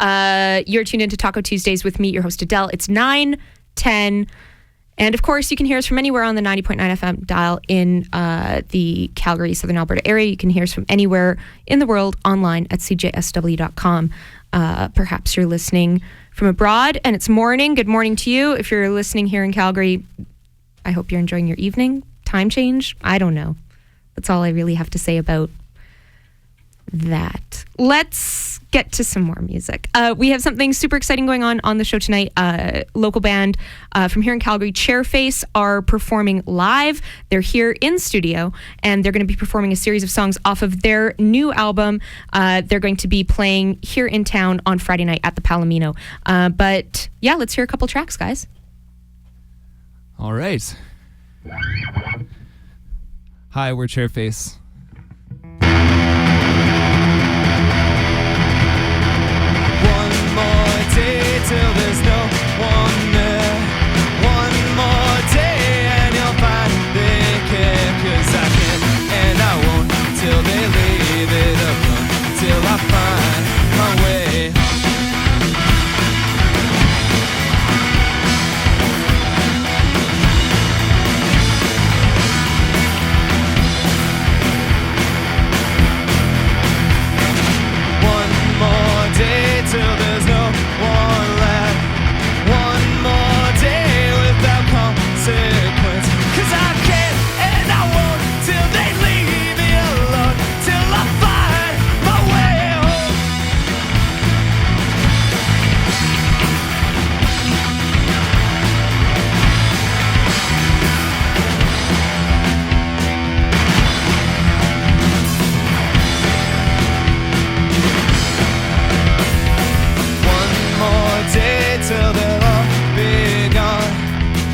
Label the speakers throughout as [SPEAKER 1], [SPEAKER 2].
[SPEAKER 1] You're tuned into Taco Tuesdays with me, your host Adele. It's 9:10. And of course, you can hear us from anywhere on the 90.9 FM dial in the Calgary, Southern Alberta area. You can hear us from anywhere in the world online at CJSW.com. Perhaps you're listening from abroad and it's morning. Good morning to you. If you're listening here in Calgary, I hope you're enjoying your evening. Time change? I don't know. That's all I really have to say about that. Let's get to some more music. We have something super exciting going on the show tonight. Local band from here in Calgary, Chairface, are performing live. They're here in studio, and they're going to be performing a series of songs off of their new album. They're going to be playing here in town on Friday night at the Palomino. But yeah, let's hear a couple tracks, guys.
[SPEAKER 2] All right. Hi, we're Chairface.
[SPEAKER 3] Till there's no one there. One more day and you'll find they care. 'Cause I can and I won't till they leave it alone. Till I find my way. One more day till there's no one left. One more day without consequence. 'Cause I can't and I won't till they leave me alone. Till I find my way home. One more day till they'll all be gone.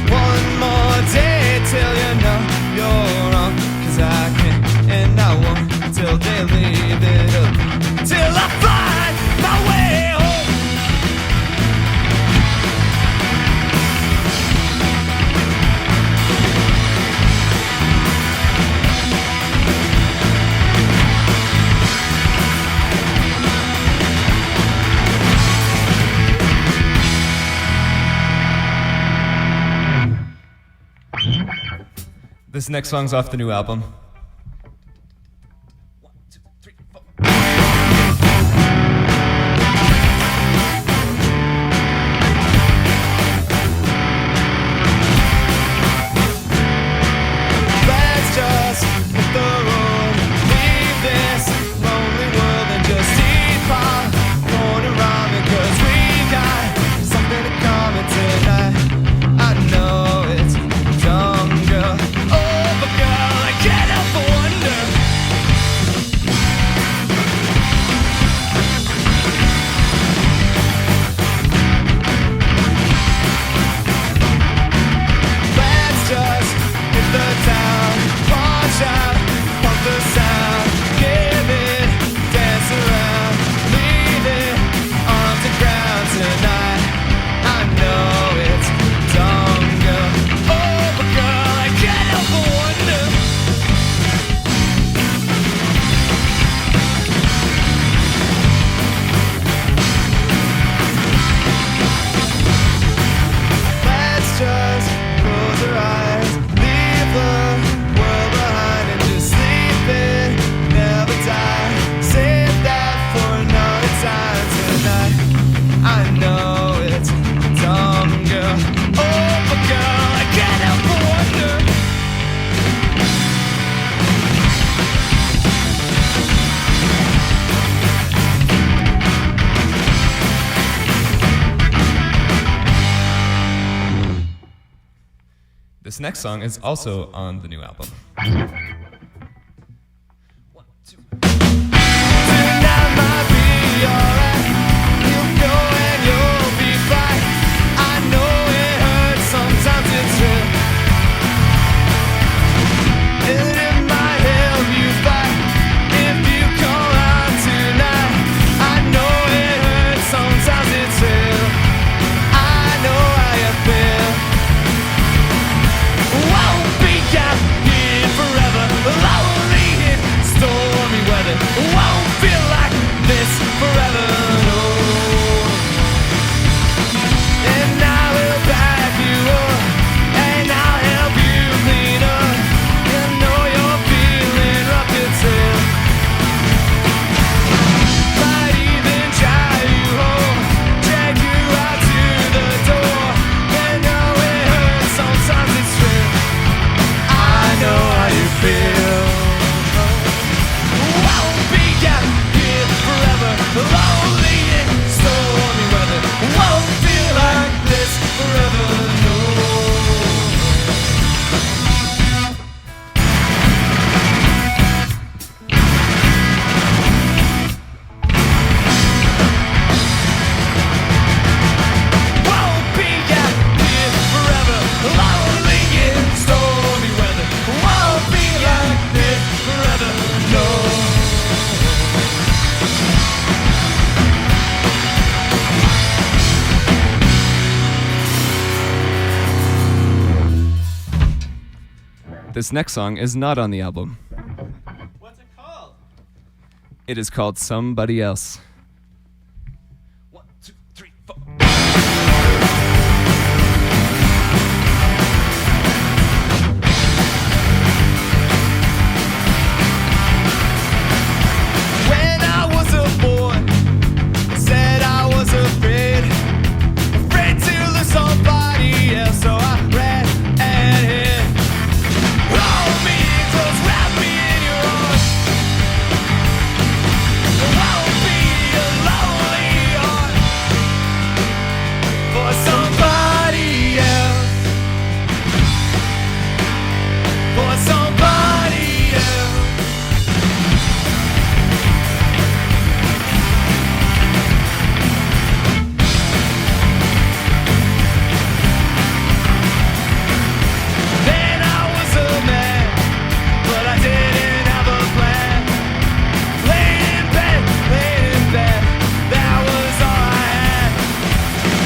[SPEAKER 3] One more day till you know you're wrong. 'Cause I can't and I won't till they leave it up. Till I find my way home. This next song's off the new album. Let's just hit the road, leave this lonely world and just eat popcorn and ramen. 'Cause we got something in common tonight. I know it's dumb, girl. Oh, but girl, I can't help but wonder. Let's just hit the town, wash out, pump the sound, give it, dance around, leave it on the ground tonight. I know it's dumb, girl. Oh, but girl, I can't help but wonder. Let's just close our eyes, leave the world behind and just sleep it, never die. Save that for another time tonight. I know it's dumb, girl. Oh, but girl, I can't help but wonder.
[SPEAKER 2] This next song is also on the new album.
[SPEAKER 3] Tonight might be alright. You'll go and you'll be fine. I know it hurts, sometimes it's real. And it might help you fight if you come out tonight. I know it hurts, sometimes it's real. I know how you feel. Won't be out here forever.
[SPEAKER 2] This next song is not on the album.
[SPEAKER 3] What's it called?
[SPEAKER 2] It is called Somebody Else.
[SPEAKER 3] 1, 2, 3, 4. When I was a boy, I said I was afraid to lose somebody else, so I ran and hid. Hold me close, wrap me in your arms. There won't be a lonely heart for somebody else. For somebody else. Then I was a man, but I didn't have a plan. Laid in bed, that was all I had.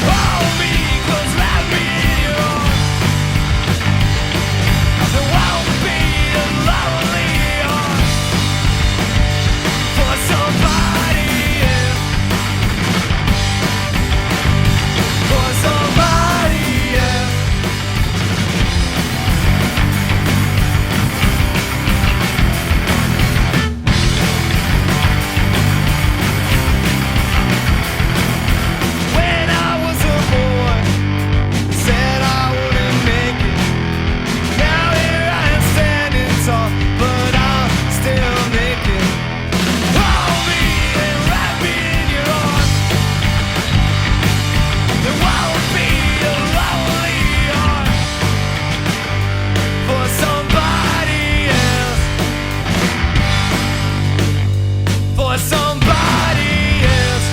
[SPEAKER 3] Hold me close, wrap me in your arms. There won't be a lonely heart for somebody else. For somebody else. When I was a boy, said I wouldn't make it. Now here I am standing tall, but I'm still naked. Hold me and wrap me in your arms. There won't be a lonely heart for somebody else. For somebody else.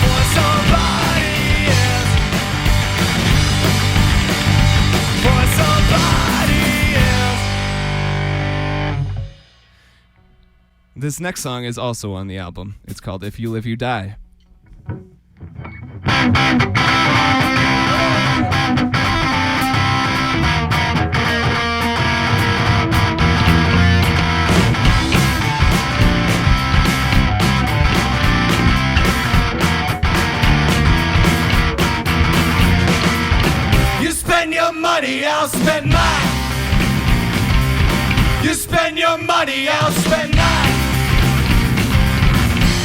[SPEAKER 3] For somebody else. For somebody else.
[SPEAKER 2] This next song is also on the album. It's called If You Live, You Die.
[SPEAKER 3] You spend your money, I'll spend mine. You spend your money, I'll spend mine.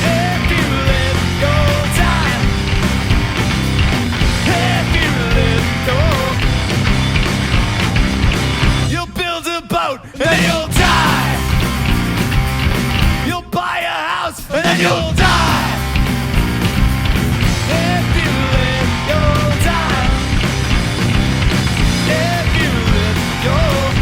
[SPEAKER 3] If you live, you'll die. If you live, you'll build a boat and then you'll die. You'll buy a house and then you'll die. If you live, you'll die. If you live, you'll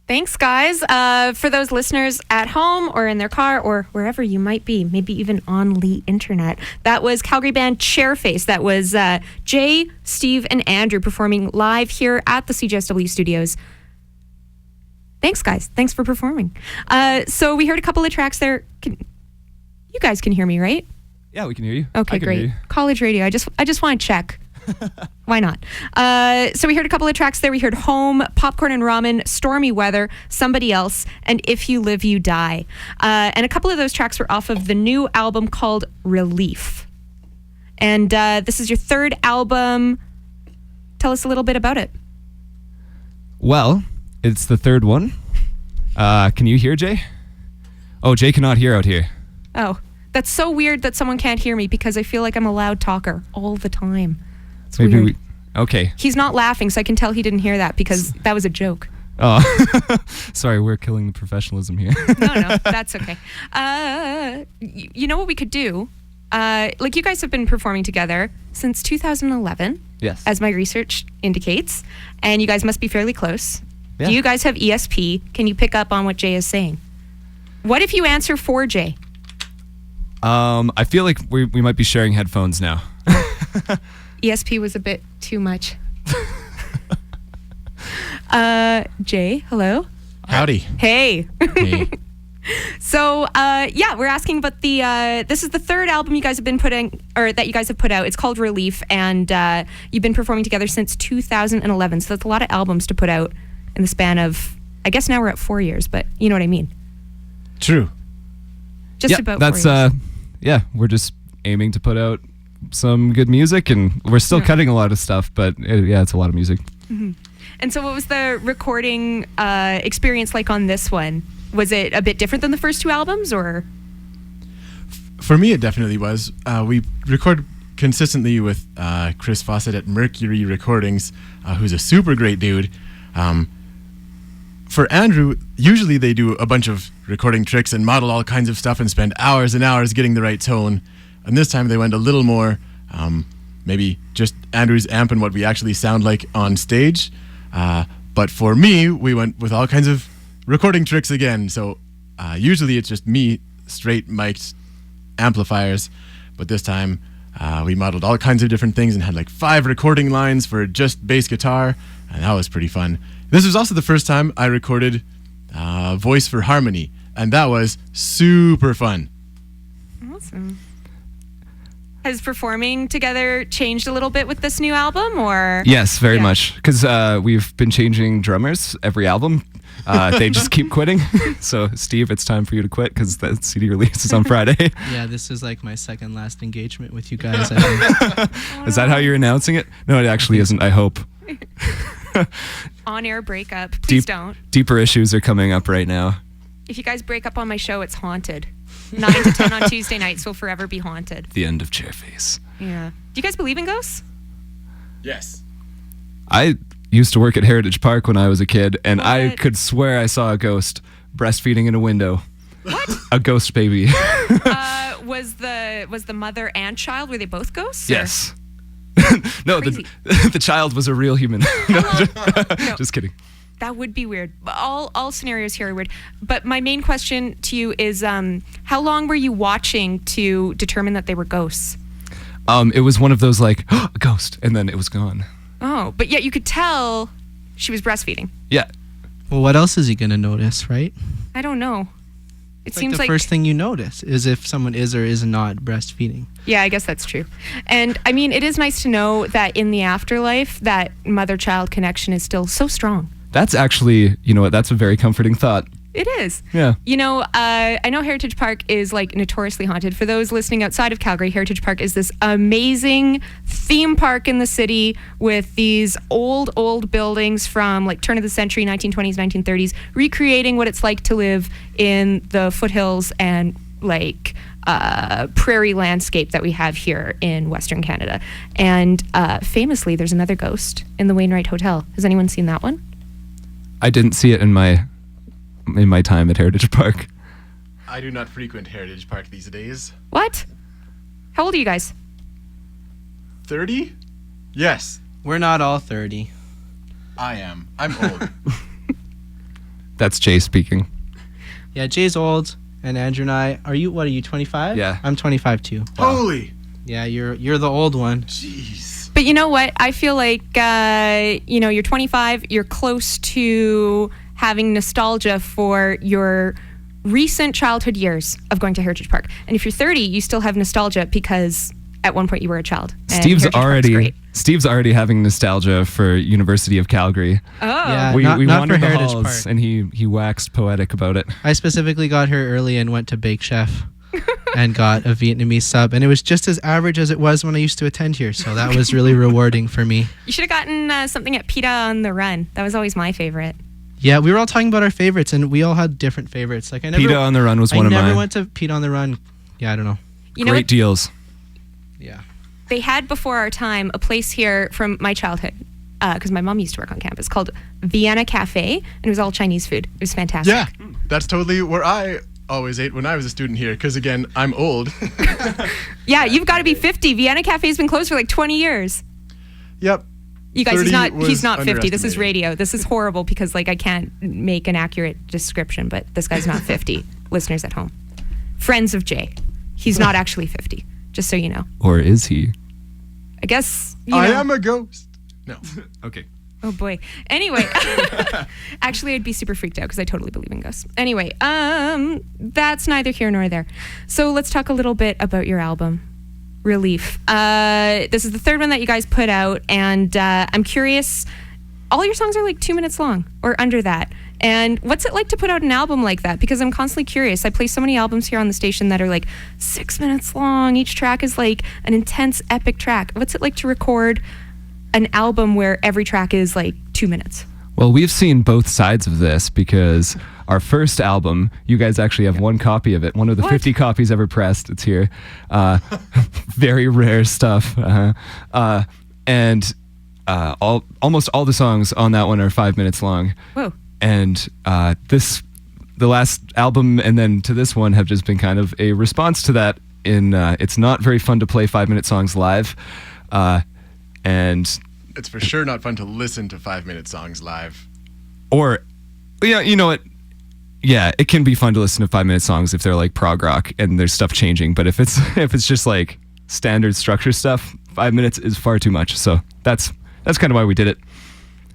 [SPEAKER 1] Thanks, guys. For those listeners at home or in their car or wherever you might be, maybe even on the internet, that was Calgary band Chairface. That was Jay, Steve, and Andrew performing live here at the CJSW studios. Thanks, guys. Thanks for performing. So we heard a couple of tracks there. You guys can hear me, right?
[SPEAKER 2] Yeah, we can hear you.
[SPEAKER 1] Okay, great. College radio. I just want to check. Why not? So we heard a couple of tracks there. We heard Home, Popcorn and Ramen, Stormy Weather, Somebody Else, and If You Live, You Die. And a couple of those tracks were off of the new album called Relief. And this is your third album. Tell us a little bit about it.
[SPEAKER 2] Well, it's the third one. Can you hear Jay? Oh, Jay cannot hear out here.
[SPEAKER 1] Oh, that's so weird that someone can't hear me because I feel like I'm a loud talker all the time. It's
[SPEAKER 2] Maybe
[SPEAKER 1] weird.
[SPEAKER 2] Okay.
[SPEAKER 1] He's not laughing, so I can tell he didn't hear that because that was a joke.
[SPEAKER 2] Oh, sorry, we're killing the professionalism here.
[SPEAKER 1] No, that's okay. You know what we could do? Like you guys have been performing together since 2011.
[SPEAKER 2] Yes.
[SPEAKER 1] As my research indicates, and you guys must be fairly close.
[SPEAKER 2] Yeah.
[SPEAKER 1] Do you guys have ESP? Can you pick up on what Jay is saying? What if you answer for Jay?
[SPEAKER 2] I feel like we might be sharing headphones now.
[SPEAKER 1] ESP was a bit too much. Jay, hello.
[SPEAKER 4] Howdy.
[SPEAKER 1] Hey.
[SPEAKER 4] Hey.
[SPEAKER 1] So, we're asking about this is the third album you guys have been that you guys have put out. It's called Relief, and you've been performing together since 2011. So that's a lot of albums to put out in the span of, I guess now we're at 4 years, but you know what I mean.
[SPEAKER 4] True.
[SPEAKER 1] Just about 4 years.
[SPEAKER 2] We're just aiming to put out some good music, and we're still cutting a lot of stuff, but it's a lot of music.
[SPEAKER 1] Mm-hmm. And so what was the recording experience like on this one? Was it a bit different than the first two albums, or?
[SPEAKER 4] For me, it definitely was. We record consistently with Chris Fawcett at Mercury Recordings, who's a super great dude. For Andrew, usually they do a bunch of recording tricks and model all kinds of stuff and spend hours and hours getting the right tone. And this time they went a little more, maybe just Andrew's amp and what we actually sound like on stage. But for me, we went with all kinds of recording tricks again. So usually it's just me, straight mic'd amplifiers. But this time we modeled all kinds of different things and had like 5 recording lines for just bass guitar. And that was pretty fun. This was also the first time I recorded voice for harmony. And that was super fun.
[SPEAKER 1] Awesome. Has performing together changed a little bit with this new album, or?
[SPEAKER 2] Yes, very much. Because we've been changing drummers every album. They just keep quitting. So, Steve, it's time for you to quit because the CD release is on Friday.
[SPEAKER 5] Yeah, this is like my second last engagement with you guys, I think.
[SPEAKER 2] Is that how you're announcing it? No, it actually isn't, I hope.
[SPEAKER 1] On-air breakup. Please don't.
[SPEAKER 2] Deeper issues are coming up right now.
[SPEAKER 1] If you guys break up on my show, it's haunted. 9 to 10 on Tuesday nights will forever be haunted.
[SPEAKER 2] The end of Chairface.
[SPEAKER 1] Yeah. Do you guys believe in ghosts?
[SPEAKER 4] Yes.
[SPEAKER 2] I used to work at Heritage Park when I was a kid, and
[SPEAKER 1] What?
[SPEAKER 2] I could swear I saw a ghost breastfeeding in a window.
[SPEAKER 1] What?
[SPEAKER 2] A ghost baby.
[SPEAKER 1] Was the mother and child, were they both ghosts? Or?
[SPEAKER 2] Yes. No,
[SPEAKER 1] Crazy.
[SPEAKER 2] the child was a real human. No, just kidding.
[SPEAKER 1] That would be weird. All scenarios here are weird. But my main question to you is, how long were you watching to determine that they were ghosts?
[SPEAKER 2] It was one of those like, a ghost, and then it was gone.
[SPEAKER 1] Oh, but yet you could tell she was breastfeeding.
[SPEAKER 2] Yeah.
[SPEAKER 5] Well, what else is he going to notice, right?
[SPEAKER 1] I don't know. It
[SPEAKER 5] It's
[SPEAKER 1] seems
[SPEAKER 5] like the first thing you notice is if someone is or is not breastfeeding.
[SPEAKER 1] Yeah, I guess that's true. And I mean, it is nice to know that in the afterlife, that mother-child connection is still so strong.
[SPEAKER 2] That's actually, you know what, that's a very comforting thought.
[SPEAKER 1] It is.
[SPEAKER 2] Yeah.
[SPEAKER 1] You know, I know Heritage Park is like notoriously haunted. For those listening outside of Calgary, Heritage Park is this amazing theme park in the city with these old buildings from like turn of the century, 1920s, 1930s, recreating what it's like to live in the foothills and like prairie landscape that we have here in Western Canada. And famously, there's another ghost in the Wainwright Hotel. Has anyone seen that one?
[SPEAKER 2] I didn't see it in my time at Heritage Park.
[SPEAKER 4] I do not frequent Heritage Park these days.
[SPEAKER 1] What? How old are you guys?
[SPEAKER 4] 30? Yes,
[SPEAKER 5] We're not all 30.
[SPEAKER 4] I am. I'm old.
[SPEAKER 2] That's Jay speaking.
[SPEAKER 5] Yeah, Jay's old, and Andrew and I. What are you, 25?
[SPEAKER 2] Yeah.
[SPEAKER 5] I'm 25 too.
[SPEAKER 4] Holy.
[SPEAKER 5] Yeah, you're the old one.
[SPEAKER 4] Jeez.
[SPEAKER 1] But you know what? I feel like, you're 25, you're close to having nostalgia for your recent childhood years of going to Heritage Park. And if you're 30, you still have nostalgia because at one point you were a child. And Heritage Park's great.
[SPEAKER 2] Steve's already having nostalgia for University of Calgary.
[SPEAKER 1] Oh.
[SPEAKER 5] Yeah,
[SPEAKER 2] We
[SPEAKER 5] not
[SPEAKER 2] wandered
[SPEAKER 5] for
[SPEAKER 2] the
[SPEAKER 5] Heritage
[SPEAKER 2] halls,
[SPEAKER 5] Park.
[SPEAKER 2] and he waxed poetic about it.
[SPEAKER 5] I specifically got here early and went to Bake Chef and got a Vietnamese sub, and it was just as average as it was when I used to attend here, so that was really rewarding for me.
[SPEAKER 1] You should have gotten something at Pita on the Run. That was always my favorite.
[SPEAKER 5] Yeah, we were all talking about our favorites, and we all had different favorites. Like
[SPEAKER 2] Pita on the Run was one of
[SPEAKER 5] I
[SPEAKER 2] mine.
[SPEAKER 5] never went to Pita on the Run. Yeah, I don't know.
[SPEAKER 1] You know
[SPEAKER 2] Great
[SPEAKER 1] what?
[SPEAKER 2] deals.
[SPEAKER 5] Yeah.
[SPEAKER 1] They had before our time a place here from my childhood, because my mom used to work on campus, called Vienna Cafe, and it was all Chinese food. It was fantastic.
[SPEAKER 4] Yeah, that's totally where I always ate when I was a student here, because again, I'm old.
[SPEAKER 1] Yeah, you've got to be 50. Vienna Cafe's been closed for like 20 years.
[SPEAKER 4] Yep.
[SPEAKER 1] You guys,
[SPEAKER 4] 30
[SPEAKER 1] he's not
[SPEAKER 4] was
[SPEAKER 1] 50. This is
[SPEAKER 4] underestimated.
[SPEAKER 1] radio. This is horrible because like I can't make an accurate description, but this guy's not 50. Listeners at home. Friends of Jay. He's not actually 50, just so you know.
[SPEAKER 2] Or is he?
[SPEAKER 1] I guess, you
[SPEAKER 4] I
[SPEAKER 1] know.
[SPEAKER 4] am a ghost. No.
[SPEAKER 2] Okay.
[SPEAKER 1] Oh boy. Anyway, actually, I'd be super freaked out because I totally believe in ghosts. Anyway, that's neither here nor there. So let's talk a little bit about your album, Relief. This is the third one that you guys put out, and I'm curious. All your songs are like 2 minutes long or under that. And what's it like to put out an album like that? Because I'm constantly curious. I play so many albums here on the station that are like 6 minutes long. Each track is like an intense, epic track. What's it like to record an album where every track is like 2 minutes?
[SPEAKER 2] Well, we've seen both sides of this because our first album, you guys actually have one copy of it, one of the
[SPEAKER 1] What?
[SPEAKER 2] 50 copies ever pressed. It's here. Very rare stuff. And almost all the songs on that one are 5 minutes long.
[SPEAKER 1] Whoa.
[SPEAKER 2] And the last album and then to this one have just been kind of a response to that. It's not very fun to play 5 minute songs live. And
[SPEAKER 4] It's for sure not fun to listen to 5 minute songs live.
[SPEAKER 2] Or, yeah, you know what? Yeah, it can be fun to listen to 5 minute songs if they're like prog rock and there's stuff changing. But if it's just like standard structure stuff, 5 minutes is far too much. So that's kind of why we did it.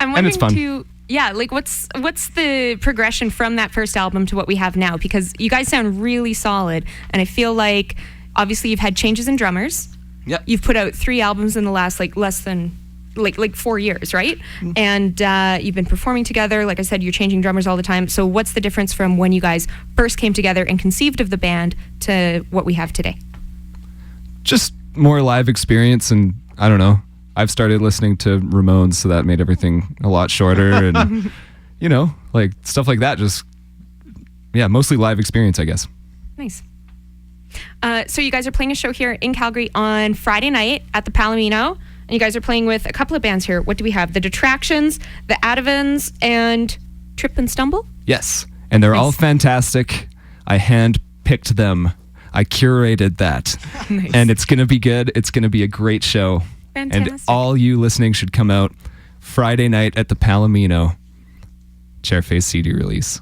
[SPEAKER 1] I'm
[SPEAKER 2] And it's
[SPEAKER 1] wondering
[SPEAKER 2] fun.
[SPEAKER 1] like what's the progression from that first album to what we have now? Because you guys sound really solid, and I feel like obviously you've had changes in drummers.
[SPEAKER 2] Yep.
[SPEAKER 1] You've put out 3 albums in the last like less than like 4 years, right?
[SPEAKER 2] Mm-hmm.
[SPEAKER 1] And you've been performing together. Like I said, you're changing drummers all the time. So what's the difference from when you guys first came together and conceived of the band to what we have today?
[SPEAKER 2] Just more live experience, and I don't know. I've started listening to Ramones, so that made everything a lot shorter, and you know, like stuff like that. Just mostly live experience, I guess.
[SPEAKER 1] Nice. So you guys are playing a show here in Calgary on Friday night at the Palomino, and you guys are playing with a couple of bands here. What do we have? The Detractions, the Adevans, and Trip and Stumble?
[SPEAKER 2] Yes, and they're all
[SPEAKER 1] Nice.
[SPEAKER 2] fantastic. I hand-picked them. I curated that,
[SPEAKER 1] Nice.
[SPEAKER 2] and it's gonna be good. It's gonna be a great show. And
[SPEAKER 1] Fantastic.
[SPEAKER 2] all you listening should come out Friday night at the Palomino. Chairface CD release.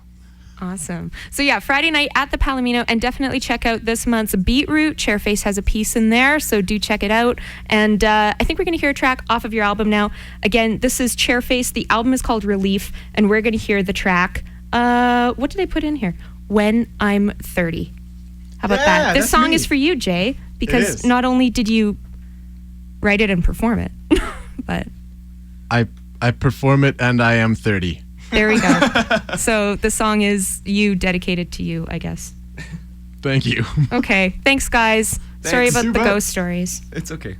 [SPEAKER 1] Awesome. So yeah, Friday night at the Palomino, and definitely check out this month's Beetroot. Chairface has a piece in there, so do check it out. And I think we're going to hear a track off of your album now. Again, this is Chairface. The album is called Relief, and we're going to hear the track. What did I put in here? When I'm 30. How about
[SPEAKER 4] Yeah,
[SPEAKER 1] that? This
[SPEAKER 4] that's
[SPEAKER 1] song
[SPEAKER 4] me.
[SPEAKER 1] is for you, Jay, because
[SPEAKER 4] is.
[SPEAKER 1] not only did you write it and perform it, but
[SPEAKER 4] I perform it and I am 30.
[SPEAKER 1] there we go. So the song is you, dedicated to you, I guess.
[SPEAKER 4] Thank you.
[SPEAKER 1] Okay. Thanks, guys. Sorry
[SPEAKER 2] Thanks.
[SPEAKER 1] about
[SPEAKER 4] You
[SPEAKER 1] the
[SPEAKER 4] bet.
[SPEAKER 1] ghost stories.
[SPEAKER 2] It's okay.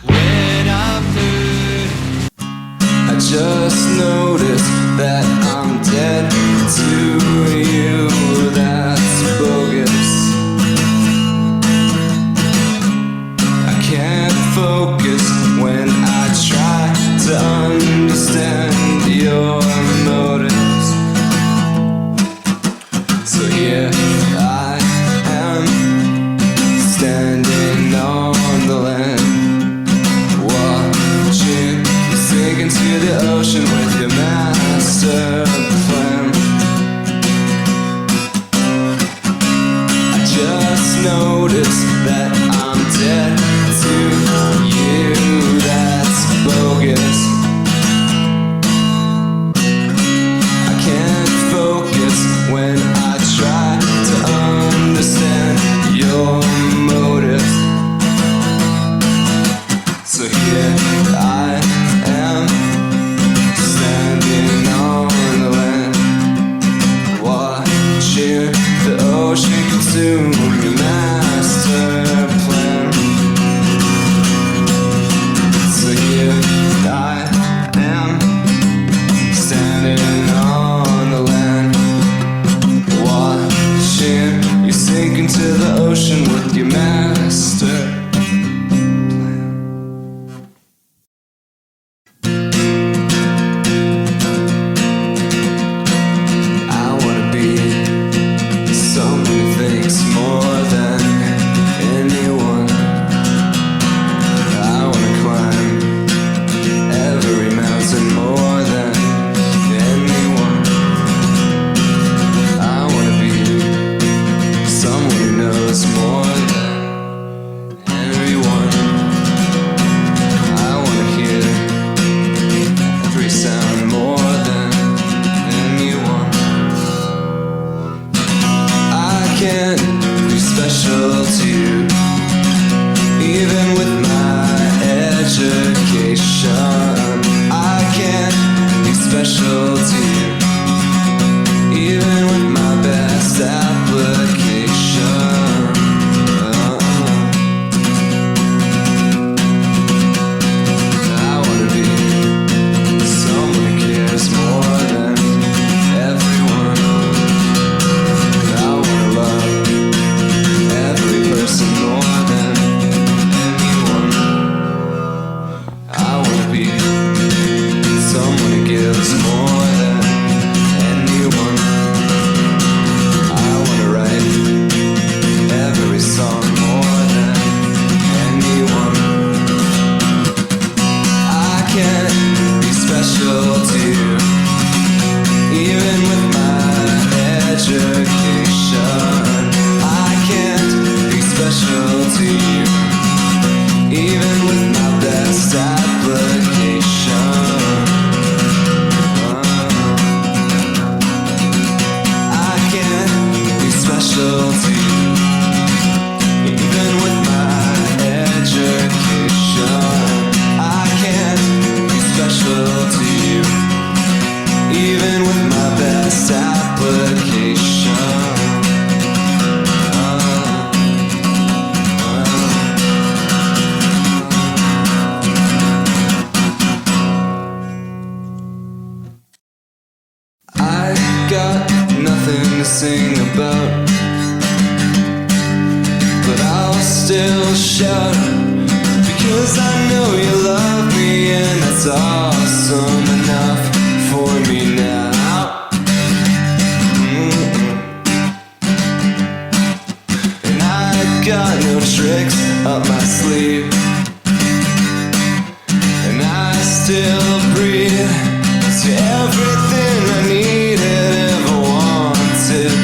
[SPEAKER 3] When I'm 30, I just noticed that I'm dead to you. That's bogus. I can't focus when I try to understand your motives. So here I am, standing on the land, watching you sink into the ocean with your master to you, even with my best application. I can't be special to you, even with my education. I can't be special to you, even with my best application. I got nothing to sing about, but I'll still shout, because I know you love me, and that's awesome enough for me now. And I got no tricks up my sleeve, and I still breathe to everything I needed, ever wanted.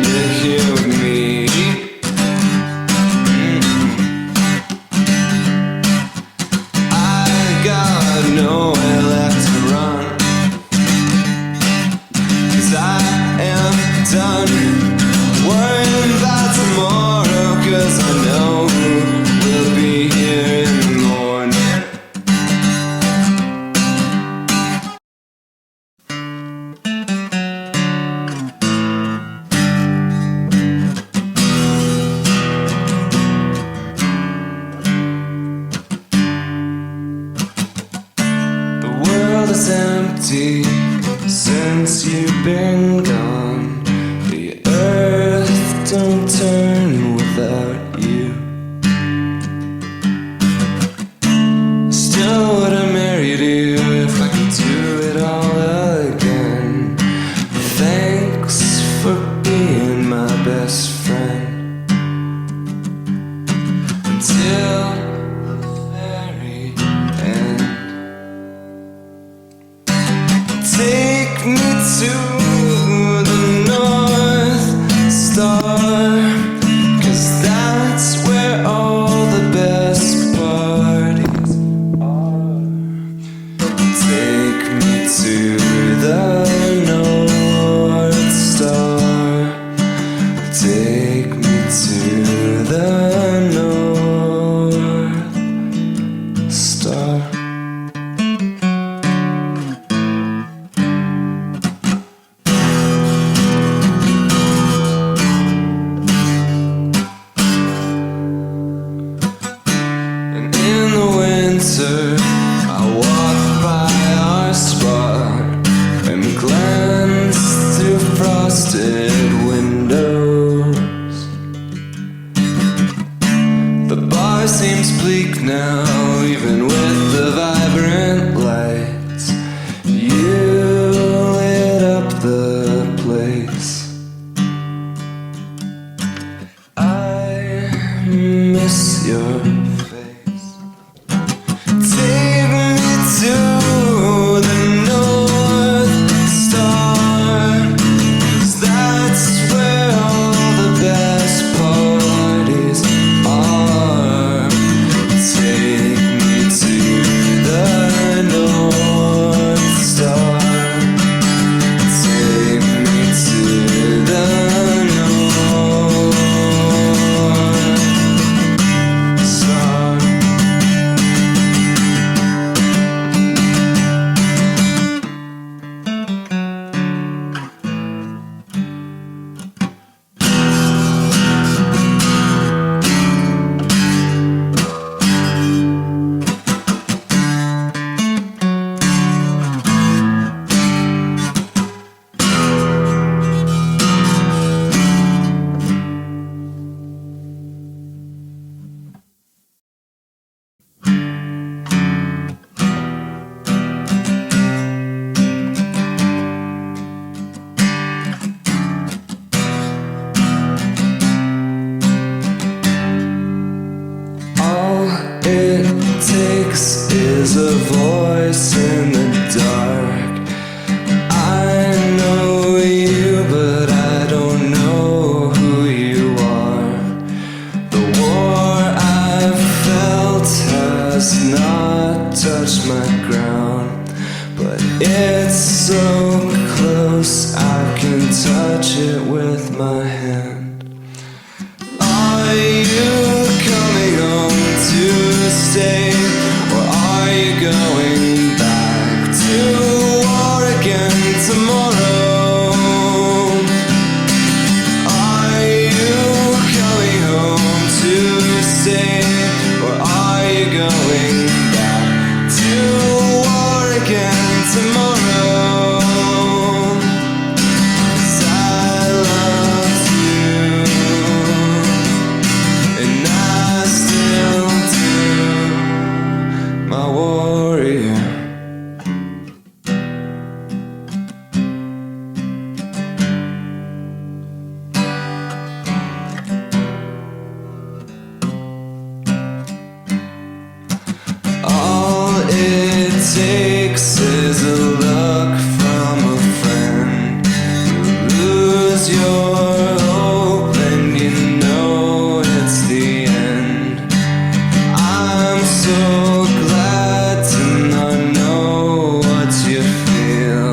[SPEAKER 3] You're here with me. I got nowhere left to run, 'cause I am done worrying about tomorrow, 'cause I know we'll be here in the morning. The world is empty since you've been gone. The earth don't turn without you. Still would I marry you if I could do it all again. Thanks for being my best friend until the very end. Take me to the North Star, 'cause that's where all the best parties are. Take me to the North Star. Take me to the North Star. And in the winter, I walk by our spot and glance through frosted windows. The bar seems bleak now, even with the vibrant lights. You lit up the place. I miss your face. Take me to the North Star, 'cause that's where all the best parties are. Take me to the North Star. Take me to the North Star. touch it with my hand. Are you coming home to stay, or are you going back to war again tomorrow? Are you coming home to stay, or are you going back to war again tomorrow? 'Cause I loved you, and I still do, my warrior. All it takes is a look from a friend. You lose your hope and you know it's the end. I'm so glad to not know what you feel,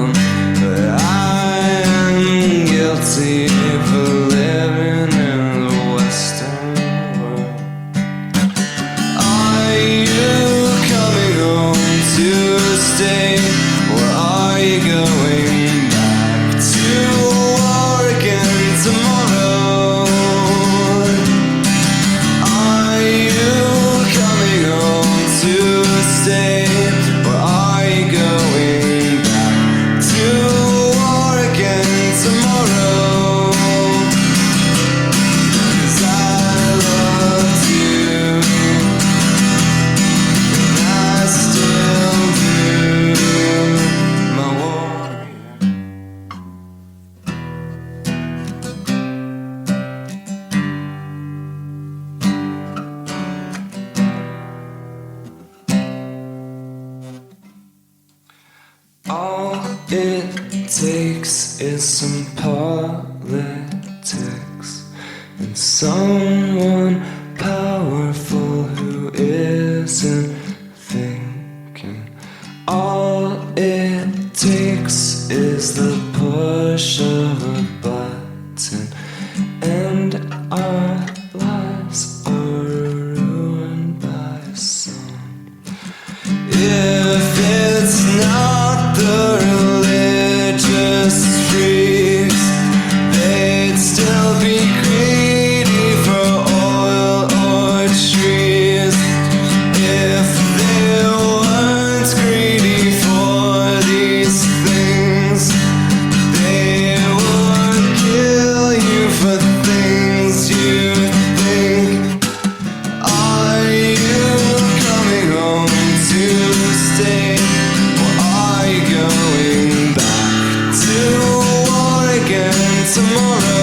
[SPEAKER 3] but I am guilty for living in the Western world. Are you coming home to stay, or are you going back to war again tomorrow? Are you coming home to stay, or are you going back to war again tomorrow? 'Cause I loved you, and I still do, my warrior. All it takes is some politics and someone powerful who isn't thinking. All it takes is the push of a button, and our lives are ruined by a song. If it's not the religious freaks, they'd still be greedy for oil or trees. If they weren't greedy for these things, they would kill you for things you think. Are you coming home to stay, or are you going back to war again tomorrow?